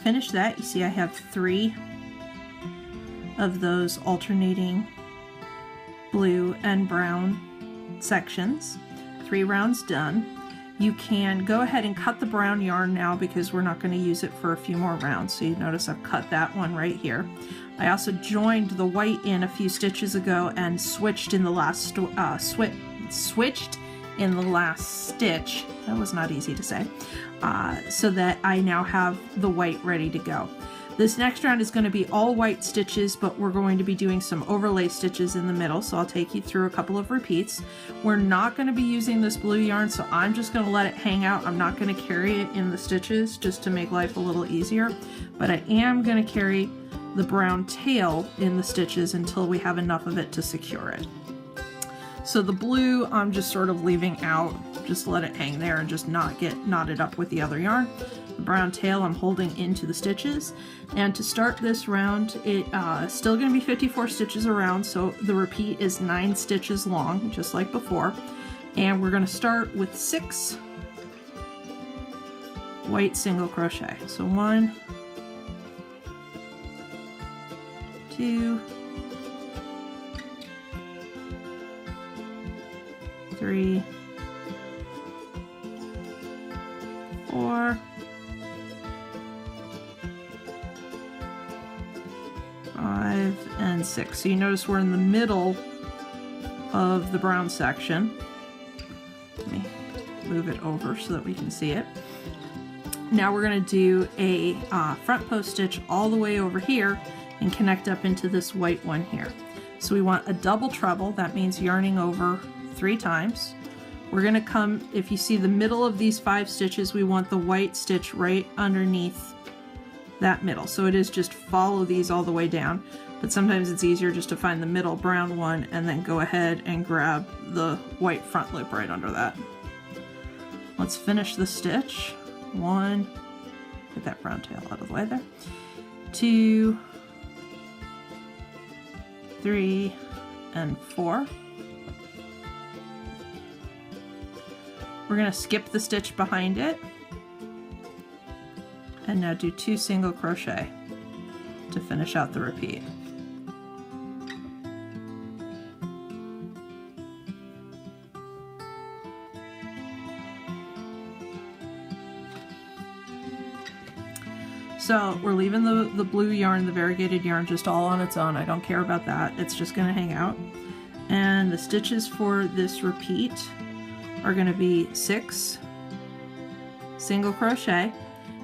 finish that, you see I have 3 of those alternating blue and brown sections. 3 rounds done. You can go ahead and cut the brown yarn now because we're not going to use it for a few more rounds. So you notice I've cut that one right here. I also joined the white in a few stitches ago and switched in the last switched in the last stitch. That was not easy to say. So that I now have the white ready to go. This next round is going to be all white stitches, but we're going to be doing some overlay stitches in the middle, so I'll take you through a couple of repeats. We're not going to be using this blue yarn, so I'm just going to let it hang out. I'm not going to carry it in the stitches just to make life a little easier, but I am going to carry the brown tail in the stitches until we have enough of it to secure it. So the blue I'm just sort of leaving out, just let it hang there and just not get knotted up with the other yarn. The brown tail I'm holding into the stitches, and to start this round it's still going to be 54 stitches around, so the repeat is 9 stitches long just like before, and we're going to start with 6 white single crochet. So 1, 2, 3, 4, 5, and 6. So you notice we're in the middle of the brown section. Let me move it over so that we can see it. Now we're going to do a front post stitch all the way over here and connect up into this white one here. So we want a double treble, that means yarning over 3 times. We're going to come, if you see the middle of these 5 stitches, we want the white stitch right underneath that middle. So it is just follow these all the way down, but sometimes it's easier just to find the middle brown one and then go ahead and grab the white front loop right under that. Let's finish the stitch. 1, get that brown tail out of the way there. 2, 3, and 4. We're going to skip the stitch behind it and now do 2 single crochet to finish out the repeat. So we're leaving the blue yarn, the variegated yarn, just all on its own. I don't care about that. It's just going to hang out. And the stitches for this repeat are going to be 6 single crochet,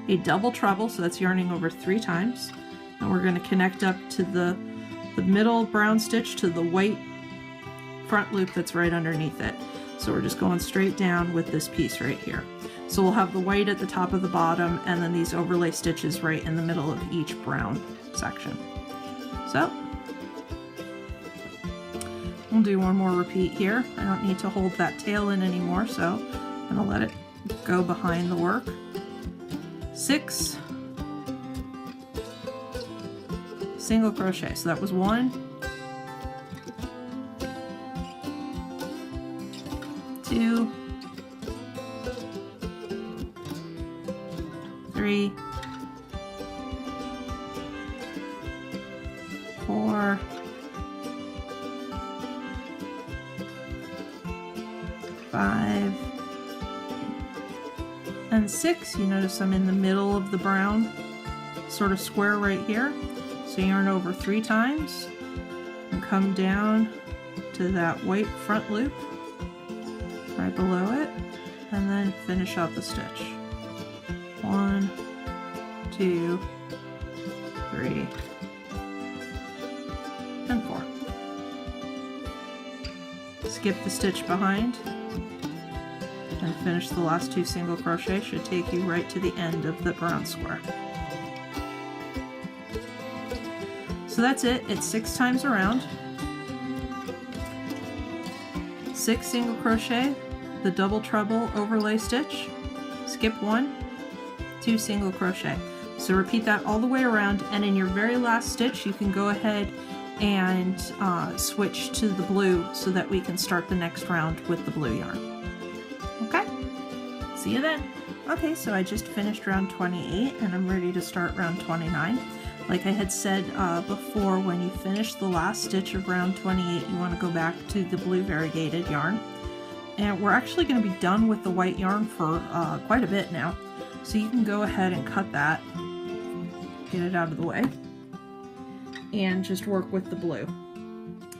a double treble, so that's yarning over 3 times, and we're going to connect up to the middle brown stitch to the white front loop that's right underneath it. So we're just going straight down with this piece right here. So we'll have the white at the top of the bottom and then these overlay stitches right in the middle of each brown section. So we'll do one more repeat here. I don't need to hold that tail in anymore, so I'm going to let it go behind the work. 6 single crochet. So that was 1, 2, 3, 4, 5, and 6. You notice I'm in the middle of the brown sort of square right here. So yarn over 3 times and come down to that white front loop right below it, and then finish out the stitch. 1, 2, 3, and 4. Skip the stitch behind and finish the last 2 single crochet. Should take you right to the end of the brown square. So that's it. It's 6 times around. 6 single crochet, the double treble overlay stitch, skip 1, 2 single crochet. So repeat that all the way around, and in your very last stitch you can go ahead and switch to the blue so that we can start the next round with the blue yarn. Okay, see you then. Okay, so I just finished round 28 and I'm ready to start round 29. Like I had said before, when you finish the last stitch of round 28, you want to go back to the blue variegated yarn. And we're actually going to be done with the white yarn for quite a bit now. So you can go ahead and cut that, get it out of the way, and just work with the blue.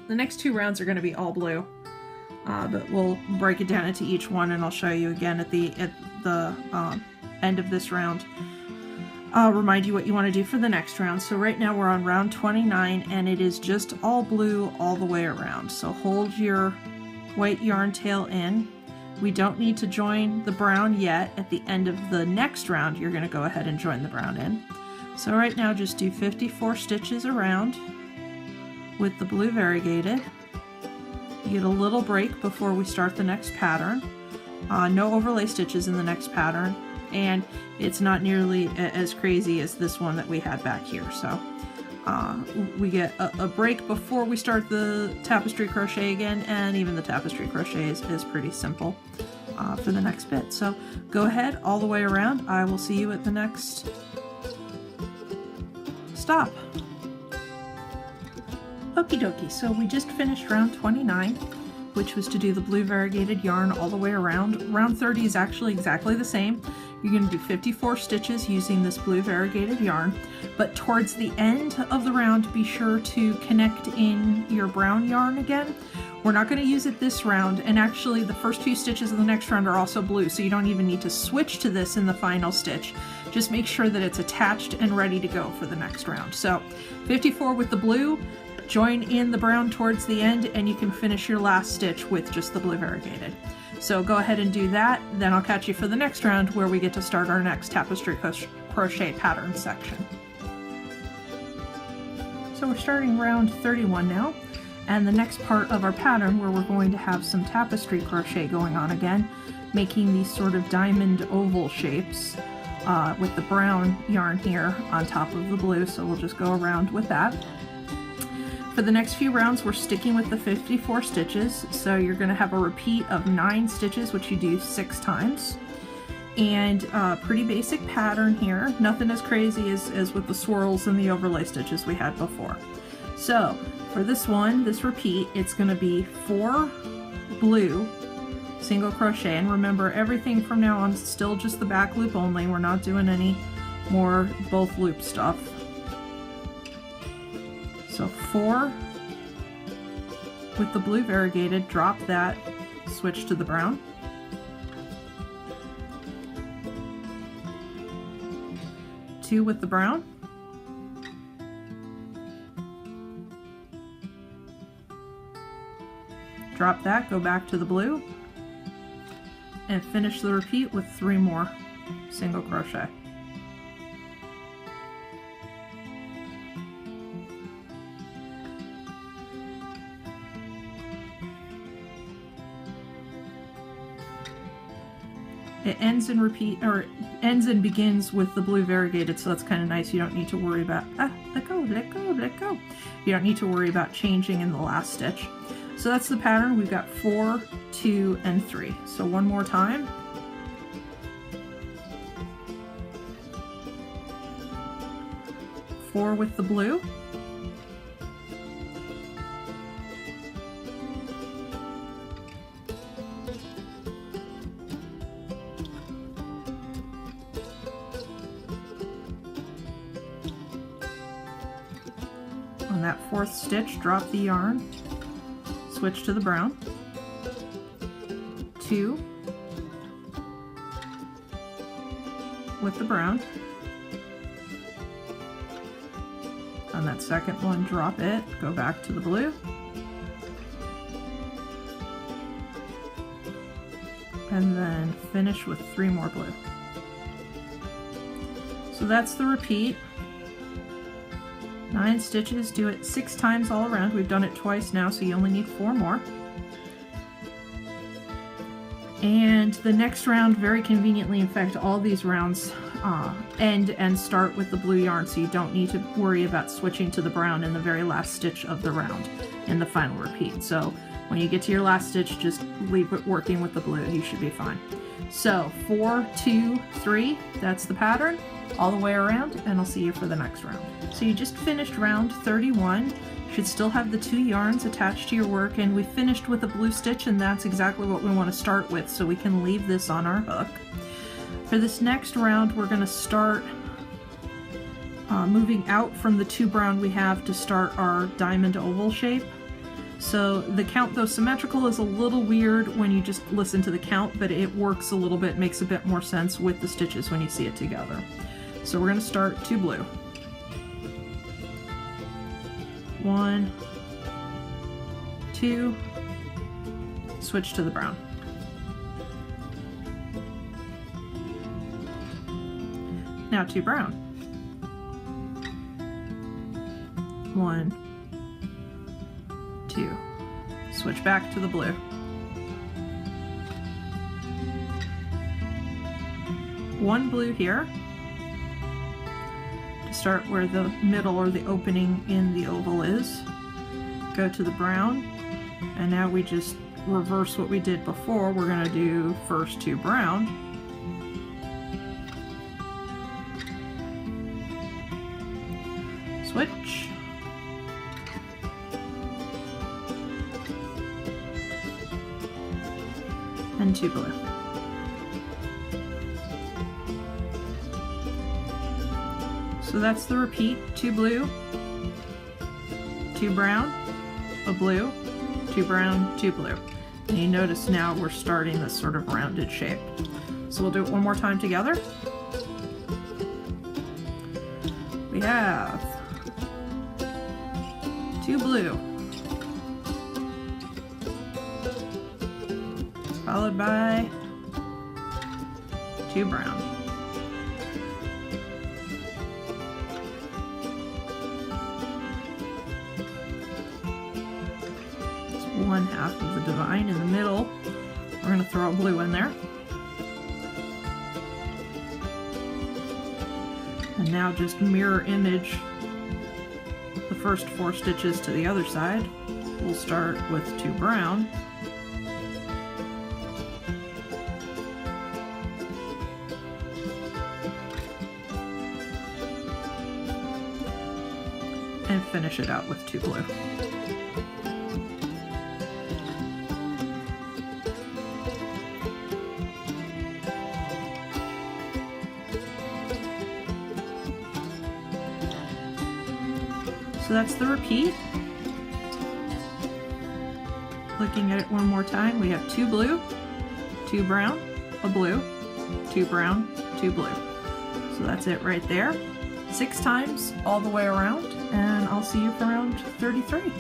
The next 2 rounds are going to be all blue, but we'll break it down into each one and I'll show you again at the end of this round. I'll remind you what you want to do for the next round. So right now we're on round 29 and it is just all blue all the way around. So hold your white yarn tail in. We don't need to join the brown yet. At the end of the next round, you're going to go ahead and join the brown in. So right now just do 54 stitches around with the blue variegated. You get a little break before we start the next pattern. No overlay stitches in the next pattern, and it's not nearly as crazy as this one that we had back here. So we get a break before we start the tapestry crochet again, and even the tapestry crochet is pretty simple for the next bit. So go ahead all the way around. I will see you at the next stop. Okie dokie, so we just finished round 29, which was to do the blue variegated yarn all the way around. Round 30 is actually exactly the same. You're going to do 54 stitches using this blue variegated yarn, but towards the end of the round, be sure to connect in your brown yarn again. We're not going to use it this round, and actually the first few stitches of the next round are also blue, so you don't even need to switch to this in the final stitch. Just make sure that it's attached and ready to go for the next round. So 54 with the blue, join in the brown towards the end, and you can finish your last stitch with just the blue variegated. So go ahead and do that, then I'll catch you for the next round where we get to start our next tapestry crochet pattern section. So we're starting round 31 now, and the next part of our pattern where we're going to have some tapestry crochet going on again, making these sort of diamond oval shapes with the brown yarn here on top of the blue, so we'll just go around with that. For the next few rounds, we're sticking with the 54 stitches, so you're going to have a repeat of 9 stitches, which you do 6 times. And pretty basic pattern here, nothing as crazy as with the swirls and the overlay stitches we had before. So for this one, this repeat, it's going to be 4 blue single crochet, and remember everything from now on is still just the back loop only. We're not doing any more both loop stuff. So 4 with the blue variegated, drop that, switch to the brown. Two with the brown. Drop that, go back to the blue, and finish the repeat with 3 more single crochet. It ends and ends and begins with the blue variegated, so that's kind of nice. You don't need to worry about let go. You don't need to worry about changing in the last stitch. So that's the pattern. We've got 4, 2, and 3. So one more time. Four with the blue. On that 4th stitch, drop the yarn, switch to the brown, 2 with the brown. On that second one, drop it, go back to the blue, and then finish with 3 more blue. So that's the repeat. 9 stitches, do it 6 times all around. We've done it twice now, so you only need 4 more. And the next round, very conveniently, in fact, all these rounds end and start with the blue yarn, so you don't need to worry about switching to the brown in the very last stitch of the round in the final repeat. So when you get to your last stitch, just leave it working with the blue. You should be fine. So 4, 2, 3, that's the pattern all the way around, and I'll see you for the next round. So you just finished round 31. You should still have the 2 yarns attached to your work, and we finished with a blue stitch, and that's exactly what we want to start with, so we can leave this on our hook. For this next round, we're going to start moving out from the 2 brown we have to start our diamond oval shape. So the count, though symmetrical, is a little weird when you just listen to the count, but it works a little bit, makes a bit more sense with the stitches when you see it together. So we're going to start 2 blue. 1, 2, switch to the brown. Now 2 brown. 1, 2, switch back to the blue. 1 blue here to start where the middle or the opening in the oval is. Go to the brown, and now we just reverse what we did before. We're going to do first 2 brown, switch, and 2 blue. So that's the repeat: 2 blue, 2 brown, a blue, 2 brown, 2 blue. And you notice now we're starting this sort of rounded shape. So we'll do it one more time together. We have 2 blue, followed by 2 brown. It's 1/2 of the divine in the middle. We're going to throw a blue in there. And now just mirror image the first 4 stitches to the other side. We'll start with 2 brown. And finish it out with 2 blue. So that's the repeat. Looking at it one more time, we have 2 blue, 2 brown, a blue, 2 brown, 2 blue. So that's it right there. 6 times all the way around, and I'll see you for round 33.